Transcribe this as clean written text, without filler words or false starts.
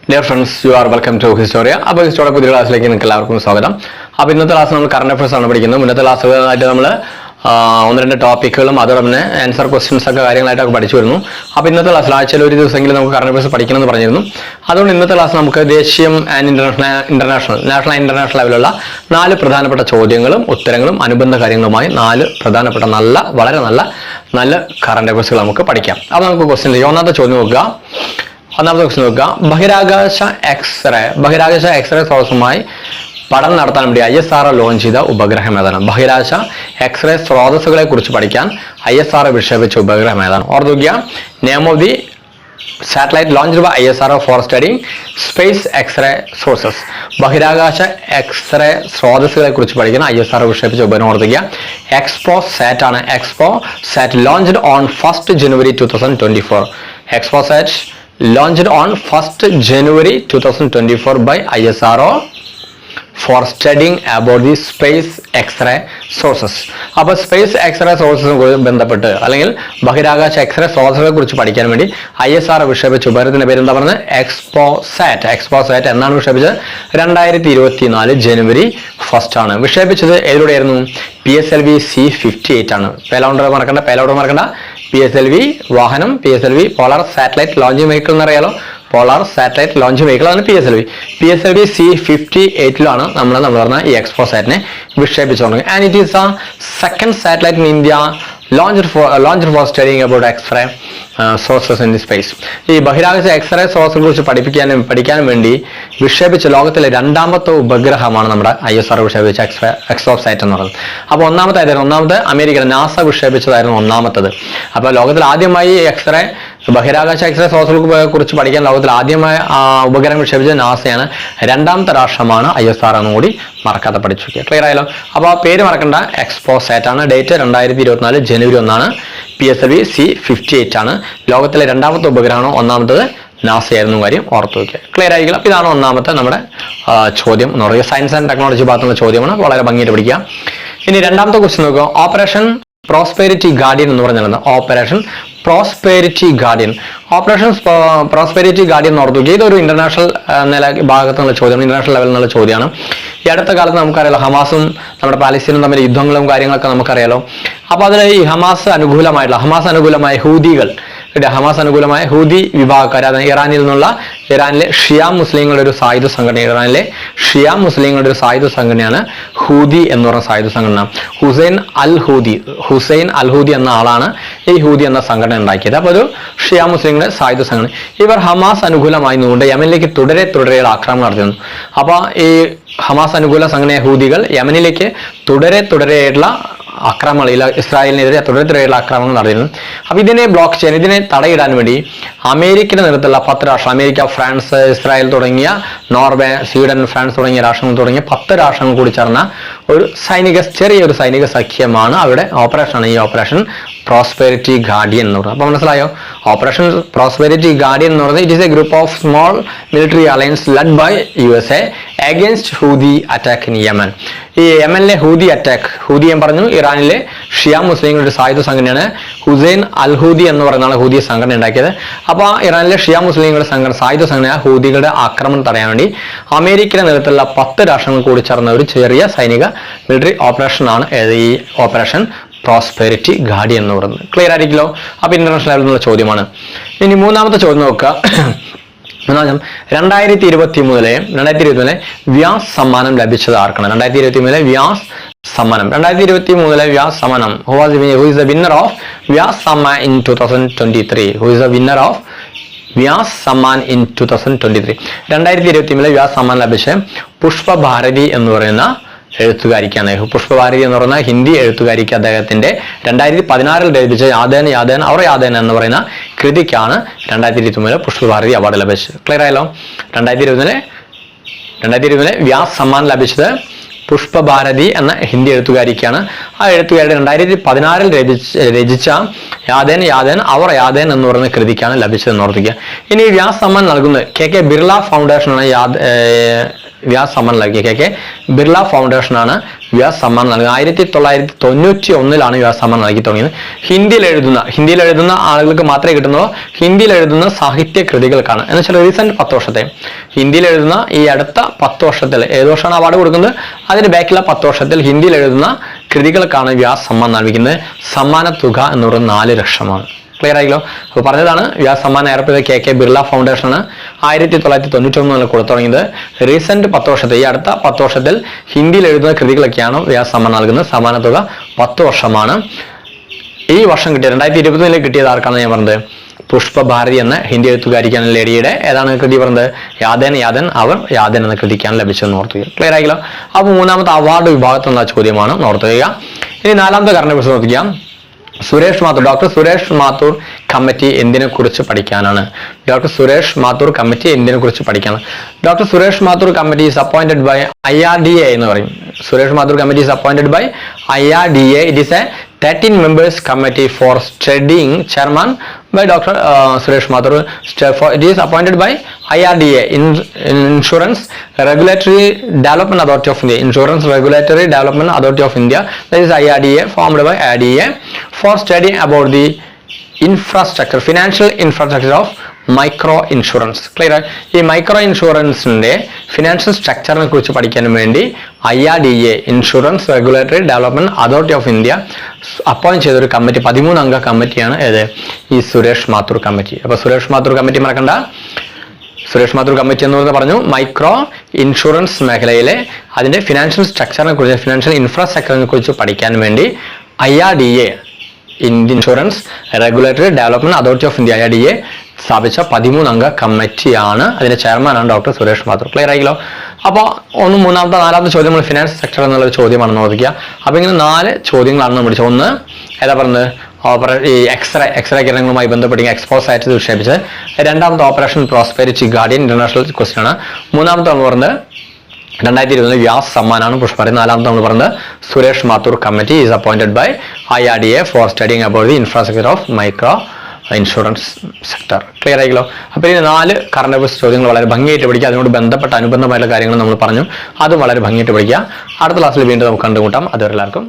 Dear friends, you are welcome to Historia. അപ്പോൾ Historia പുതിയ ക്ലാസ്സിലേക്ക് നിങ്ങൾക്ക് എല്ലാവർക്കും സ്വാഗതം. അപ്പോൾ ഇന്നത്തെ ക്ലാസ് നമ്മൾ കറണ്ട് അഫയേഴ്സ് ആണ് പഠിക്കുന്നത്. മുന്നത്തെ ക്ലാസ്സുകളായിട്ട് നമ്മൾ ഒന്ന് രണ്ട് ടോപ്പിക്കുകളും അതോടൊപ്പം തന്നെ ആൻസർ ക്വസ്റ്റ്യൻസ് ഒക്കെ കാര്യങ്ങളായിട്ടൊക്കെ പഠിച്ചു വരുന്നു. അപ്പോൾ ഇന്നത്തെ ക്ലാസ്സിൽ ആഴ്ചയിൽ ഒരു ദിവസമെങ്കിലും നമുക്ക് കറണ്ട് അഫയേഴ്സ് പഠിക്കണമെന്ന് പറഞ്ഞിരുന്നു. അതുകൊണ്ട് ഇന്നത്തെ ക്ലാസ് നമുക്ക് ദേശീയം ആൻഡ് ഇന്റർനാഷണൽ ലെവലുള്ള 4 പ്രധാനപ്പെട്ട ചോദ്യങ്ങളും ഉത്തരങ്ങളും അനുബന്ധ കാര്യങ്ങളുമായി 4 പ്രധാനപ്പെട്ട വളരെ നല്ല കറണ്ട് അഫയേഴ്സുകൾ നമുക്ക് പഠിക്കാം. അപ്പോൾ നമുക്ക് ക്വസ്റ്റ്യൻ ചെയ്യാം. ഒന്നാമത്തെ ചോദ്യം നോക്കുക. ബഹിരാകാശ എക്സ്റേ സ്രോതസ്സുമായി പഠനം നടത്താൻ വേണ്ടി ISRO ലോഞ്ച് ചെയ്ത ഉപഗ്രഹം ഏതാണ്? ബഹിരാകാശ എക്സ്റേ സ്രോതസ്സുകളെ കുറിച്ച് പഠിക്കാൻ ISRO വിക്ഷേപിച്ച ഉപഗ്രഹം ഏതാണ്? ഓർക്കുക, name of the satellite launched by ISRO for studying space X-ray sources. ബഹിരാകാശ എക്സ്റേ സ്രോതസ്സുകളെ കുറിച്ച് പഠിക്കാൻ ISRO വിക്ഷേപിച്ച ഉപഗ്രഹം ഓർക്കുക. എക്സ്പോസാറ്റ് ആണ്. XPoSat launched on 1st January 2024. XPoSat launched on 1st January 2024 by ISRO for studying about the space X-ray sources. അപ്പോൾ space x-ray സോഴ്സസുമായി ബന്ധപ്പെട്ട് അല്ലെങ്കിൽ ബഹിരാകാശ എക്സ്റേ സോഴ്സുകളെ കുറിച്ച് പഠിക്കാൻ വേണ്ടി ISRO വിക്ഷേപിച്ച ഉപഗ്രഹത്തിന്റെ പേര് എന്താ പറഞ്ഞത്? എക്സ്പോസാറ്റ് എന്നാണ് വിക്ഷേപിച്ചത്. 2024 ജനുവരി 1 ആണ് വിക്ഷേപിച്ചത്. ഏതിലൂടെയായിരുന്നു? PSLV C58 ആണ്. പേലോഡ് മറക്കണ്ട. PSLV വാഹനം, PSLV polar satellite launching vehicle എന്നറിയാലോ. പോളാർ സാറ്റലൈറ്റ് ലോഞ്ചിങ് വെഹിക്കിൾ ആണ് PSLV C58 നമ്മൾ പറഞ്ഞ ഈ എക്സ്പോസാറ്റിനെ വിക്ഷേപിച്ചുകൊണ്ടിരിക്കുന്നത്. And it is a second satellite in India launched for studying about X-ray sources in the space. ഈ ബഹിരാകാശ എക്സ്റേ സോഴ്സിനെ കുറിച്ച് പഠിക്കാനും വേണ്ടി വിക്ഷേപിച്ച ലോകത്തിലെ രണ്ടാമത്തെ ഉപഗ്രഹമാണ് നമ്മുടെ ISRO വിക്ഷേപിച്ച എക്സോസാറ്റ് എന്ന് പറയുന്നത്. അപ്പോൾ ഒന്നാമത്തെ അമേരിക്ക നാസ വിക്ഷേപിച്ചതായിരുന്നു ഒന്നാമത്തത്. അപ്പോൾ ലോകത്തിൽ ആദ്യമായി ബഹിരാകാശ എക്സ്റേ സോഴ്സുകളെ കുറിച്ച് പഠിക്കാൻ ലോകത്തിൽ ആദ്യമായ ഉപഗ്രഹം വിക്ഷേപിച്ചത് നാസയാണ്. രണ്ടാമത്തെ രാഷ്ട്രമാണ് ISRO എന്ന് കൂടി മറക്കാതെ പഠിച്ചു വയ്ക്കുക. ക്ലിയർ ആയല്ലോ? അപ്പോൾ ആ പേര് മറക്കണ്ട. എക്സ്പോസാറ്റ് ആണ്. ഡേറ്റ് 2024 ജനുവരി 1. PSLV C58 ആണ്. ലോകത്തിലെ രണ്ടാമത്തെ ഉപഗ്രഹമാണ്. ഒന്നാമത്തത് നാസയായിരുന്നു. കാര്യം ഓർത്തു വയ്ക്കുക. ക്ലിയർ ആയിരിക്കും. അപ്പോൾ ഇതാണ് ഒന്നാമത്തെ നമ്മുടെ ചോദ്യം എന്ന് പറയുക. സയൻസ് ആൻഡ് ടെക്നോളജി ഭാഗത്തുള്ള ചോദ്യമാണ്. വളരെ ഭംഗിയായിട്ട് പഠിക്കുക. ഇനി രണ്ടാമത്തെ ക്വസ്റ്റ്യൻ നോക്കുക. ഓപ്പറേഷൻ പ്രോസ്പെരിറ്റി ഗാർഡിയൻ എന്ന് പറഞ്ഞാൽ ഓപ്പറേഷൻ പ്രോസ്പെരിറ്റി ഗാർഡിയൻ എന്ന് ഓർത്തു വയ്ക്കുക. ഇതൊരു ഇന്റർനാഷണൽ ഭാഗത്തുള്ള ചോദ്യമാണ്. ഇന്റർനാഷണൽ ലെവലിൽ നിന്നുള്ള ചോദ്യമാണ്. ഈ അടുത്ത കാലത്ത് നമുക്കറിയാലോ, ഹമാസും നമ്മുടെ പാലസ്തീനും തമ്മിൽ യുദ്ധങ്ങളും കാര്യങ്ങളൊക്കെ നമുക്കറിയാലോ. അപ്പോൾ അതിൽ ഈ ഹമാസ് അനുകൂലമായ ഹൂതി വിഭാഗക്കാർ, അതായത് ഇറാനിലെ ഷിയ മുസ്ലിങ്ങളുടെ ഒരു സായുധ സംഘടനയാണ് ഹൂതി എന്ന് പറയുന്ന സായുധ സംഘടന. ഹുസൈൻ അൽ ഹൂതി എന്ന ആളാണ് ഈ ഹൂതി എന്ന സംഘടന ഉണ്ടാക്കിയത്. അപ്പോൾ ഒരു ഷിയ മുസ്ലിങ്ങളുടെ സായുധ സംഘടന. ഇവർ ഹമാസ് അനുകൂലമായി നിന്നുകൊണ്ട് യമനിലേക്ക് തുടരെയുള്ള ആക്രമണം നടത്തിയിരുന്നു. അപ്പോൾ ഈ ഹമാസ് അനുകൂല സംഘടനയായ ഹൂതികൾ യമനിലേക്ക് തുടരെയുള്ള ആക്രമണങ്ങൾ, ഇസ്രായേലിനെതിരെ തുടരെയുള്ള ആക്രമണങ്ങൾ നടത്തിയിരുന്നു. അപ്പോൾ ഇതിനെ തടയിടാൻ വേണ്ടി അമേരിക്കയുടെ നേതൃത്വത്തിലുള്ള 10 രാഷ്ട്രം, അമേരിക്ക, ഫ്രാൻസ്, ഇസ്രായേൽ തുടങ്ങിയ നോർവേ, സ്വീഡൻ, ഫ്രാൻസ് തുടങ്ങിയ രാഷ്ട്രങ്ങൾ തുടങ്ങിയ 10 രാഷ്ട്രങ്ങൾ കൂടി ചേർന്ന ഒരു ചെറിയൊരു സൈനിക സഖ്യമാണ് ഈ ഓപ്പറേഷൻ പ്രോസ്പെരിറ്റി ഗാർഡിയൻ എന്ന് പറയുന്നത്. അപ്പോൾ മനസ്സിലായോ? ഓപ്പറേഷൻ പ്രോസ്പെരിറ്റി ഗാർഡിയൻ എന്ന് പറയുന്നത് it is a group of small military alliance led by USA against Houthi attack in Yemen. ഈ യമനിലെ ഹൂതി ഞാൻ പറഞ്ഞു, ഇറാനിലെ ഷിയ മുസ്ലിങ്ങളുടെ സായുധ സംഘടനയാണ്. ഹുസൈൻ അൽ ഹൂതി എന്ന് പറയുന്നതാണ് ഹൂതി സംഘടന ഉണ്ടാക്കിയത്. അപ്പോൾ ഇറാനിലെ ഷിയ മുസ്ലിങ്ങളുടെ സായുധ സംഘടന ഹൂതികളുടെ ആക്രമണം തടയാൻ വേണ്ടി അമേരിക്കയുടെ നേതൃത്വത്തിലുള്ള 10 രാഷ്ട്രങ്ങൾ കൂടി ചേർന്ന ഒരു ചെറിയ സൈനിക മിലിറ്ററി ഓപ്പറേഷനാണ് ഈ ഓപ്പറേഷൻ പ്രോസ്പെരിറ്റി ഗാർഡിയൻ എന്ന് പറയുന്നത്. ക്ലിയർ ആയിരിക്കുമല്ലോ? അപ്പോൾ ഇന്റർനാഷണൽ ലെവലിൽ നിന്നുള്ള ചോദ്യമാണ്. ഇനി മൂന്നാമത്തെ ചോദ്യം നോക്കുക. 2023 വ്യാസ് സമ്മാനം ലഭിച്ചത് ആർക്കാണ്? 2023 വ്യാസ് സമ്മാനം. Who is the winner of Vyas Samman in 2023? Who is the winner of Vyas Samman in 2023? 2023 Vyas Samman ലഭിച്ച പുഷ്പ ഭാരതി എന്ന് പറയുന്ന എഴുത്തുകാരിക്കാണ്. പുഷ്പഭാരതി എന്ന് പറയുന്ന ഹിന്ദി എഴുത്തുകാരിക്ക് അദ്ദേഹത്തിന്റെ 2016 ലഭിച്ച യാദേൻ എന്ന് പറയുന്ന കൃതിക്കാണ് 2023 പുഷ്പഭാരതി അവാർഡ് ലഭിച്ചത്. ക്ലിയർ ആയല്ലോ? 2023 വ്യാസ് സമ്മാൻ ലഭിച്ചത് പുഷ്പഭാരതി എന്ന ഹിന്ദി എഴുത്തുകാരിക്കാണ്. ആ എഴുത്തുകാരുടെ 2016 രചിച്ച യാദേൻ എന്ന് പറയുന്ന കൃതിക്കാണ് ലഭിച്ചതെന്ന് ഓർത്തിക്കുക. ഇനി വ്യാസ് സമ്മാൻ നൽകുന്നത് KK ബിർള ഫൗണ്ടേഷനാണ് വ്യാസ് സമ്മാനം നൽകിയ KK ബിർള ഫൗണ്ടേഷൻ ആണ് വ്യാസ് സമ്മാനം നൽകുന്നത്. 1991 വ്യാസ് സമ്മാനം നൽകി തുടങ്ങിയത്. ഹിന്ദിയിൽ എഴുതുന്ന ആളുകൾക്ക് മാത്രമേ കിട്ടുന്നുള്ളൂ. ഹിന്ദിയിൽ എഴുതുന്ന സാഹിത്യ കൃതികൾക്കാണ്. എന്ന് വെച്ചാൽ റീസെന്റ് 10 വർഷത്തെ ഹിന്ദിയിൽ എഴുതുന്ന ഈ അടുത്ത 10 വർഷത്തിൽ ഏത് വർഷമാണ് അവാർഡ് കൊടുക്കുന്നത്, അതിന് ബാക്കിയുള്ള 10 വർഷത്തിൽ ഹിന്ദിയിൽ എഴുതുന്ന കൃതികൾക്കാണ് വ്യാസ് സമ്മാനം നൽകിക്കുന്നത്. സമ്മാന തുക എന്ന് പറയുന്നത് 4 ലക്ഷമാണ്. ക്ലിയർ ആയില്ലോ? അപ്പോൾ പറഞ്ഞതാണ് വ്യാസ് സമ്മാനം ഏർപ്പെടുത്തിയ KK ബിർള ഫൗണ്ടേഷനാണ് 1991 കൊടുത്തു തുടങ്ങിയത്. റീസെന്റ് 10 വർഷത്തെ ഈ അടുത്ത 10 വർഷത്തിൽ ഹിന്ദിയിൽ എഴുതുന്ന കൃതികളൊക്കെയാണ് വ്യാസ് സമ്മാനം നൽകുന്നത്. സമ്മാന തുക 10 വർഷമാണ്. ഈ വർഷം കിട്ടിയത് 2021 കിട്ടിയത് ആർക്കാണ് ഞാൻ പറഞ്ഞത്? പുഷ്പഭാരതി എന്ന ഹിന്ദി എഴുത്തുകാരിക്കാണ് ലേഡിയുടെ ഏതാണ് കൃതി പറഞ്ഞത്? യാതൻ അവർ യാതൻ എന്ന കൃതിക്കാണ് ലഭിച്ചതെന്ന് ഓർത്തുക. ക്ലിയർ ആയില്ലോ? അപ്പോൾ മൂന്നാമത്തെ അവാർഡ് വിഭാഗത്തിൽ നിന്നുള്ള ചോദ്യമാണ് ഓർത്തുക. ഇനി നാലാമത്തെ കറണ്ട് അഫയേഴ്സ് നോക്കിക്കുക. ഡോക്ടർ സുരേഷ് മാത്തൂർ കമ്മിറ്റി എന്തിനെ കുറിച്ച് പഠിക്കാനാണ്? ഡോക്ടർ സുരേഷ് മാത്തൂർ കമ്മിറ്റി എന്തിനെ കുറിച്ച് പഠിക്കാനാണ്? Doctor Suresh Mathur committee is appointed by IRDA എന്ന് പറയും. Suresh Mathur committee is appointed by IRDA. It is a 13 members committee for studying, chairman by Dr. Suresh Mathur. It is appointed by IRDA, Insurance Regulatory Development Authority of India. Insurance Regulatory Development Authority of India. That is IRDA, formed by IRDA for studying about the infrastructure, financial infrastructure of micro insurance. Clear? ഈ micro ഇൻഷുറൻസിന്റെ financial സ്ട്രക്ചറിനെ കുറിച്ച് പഠിക്കാൻ വേണ്ടി IRDA, insurance regulatory development authority of India appoint ചെയ്തൊരു committee, 13 അംഗ കമ്മിറ്റിയാണ് ഏത്? ഈ Suresh Mathur committee. അപ്പൊ സുരേഷ് മാത്തൂർ കമ്മിറ്റി മറക്കണ്ട. സുരേഷ് മാത്തൂർ കമ്മിറ്റി എന്ന് പറഞ്ഞു മൈക്രോ ഇൻഷുറൻസ് മേഖലയിലെ അതിന്റെ ഫിനാൻഷ്യൽ സ്ട്രക്ചറിനെ കുറിച്ച്, ഫിനാൻഷ്യൽ ഇൻഫ്രാസ്ട്രക്ചറിനെ കുറിച്ച് പഠിക്കാൻ വേണ്ടി IRDA, insurance regulatory development authority of India, IRDA സ്ഥാപിച്ച 13 അംഗ കമ്മിറ്റിയാണ്. അതിന്റെ ചെയർമാനാണ് ഡോക്ടർ സുരേഷ് മാത്തൂർ. ക്ലിയർ ആയില്ലോ? അപ്പോൾ നാലാമത്തെ ചോദ്യം നമ്മൾ ഫിനാൻസ് സെക്ടർ എന്നുള്ള ചോദ്യമാണെന്ന് ഓർക്കുക. അപ്പൊ ഇങ്ങനെ 4 ചോദ്യങ്ങളാണ് നമ്മൾ പഠിച്ചത്. ഒന്ന് ഏതാ പറഞ്ഞത്? ഈ എക്സ്റേ കിരണങ്ങളുമായി ബന്ധപ്പെട്ട് എക്സ്പോസ് ആയിട്ട് വിക്ഷേപിച്ചത്. രണ്ടാമത്തെ operation prosperity guardian international question ആണ്. മൂന്നാമത്തെ നമ്മൾ പറഞ്ഞത് 2020 വ്യാസ് സമ്മാനാണ് പുഷ്പഭാരതി. നാലാമത്തെ നമ്മൾ പറഞ്ഞത് Suresh Mathur committee is appointed by IRDA for studying about the infrastructure of micro insurance sector. Clear ആയില്ലോ? അപ്പോൾ ഈ 4 കറണ്ട് അഫയേഴ്സ് ചോദ്യങ്ങൾ വളരെ ഭംഗിയായിട്ട് പഠിക്കുക. അതിനോട് ബന്ധപ്പെട്ട അനുബന്ധമായിട്ടുള്ള കാര്യങ്ങൾ നമ്മൾ പറഞ്ഞു. അത് വളരെ ഭംഗിയായിട്ട് പഠിക്കുക. അടുത്ത ക്ലാസ്സിൽ വീണ്ടും നമുക്ക് കണ്ടുമുട്ടാം. അതുവരെ എല്ലാവർക്കും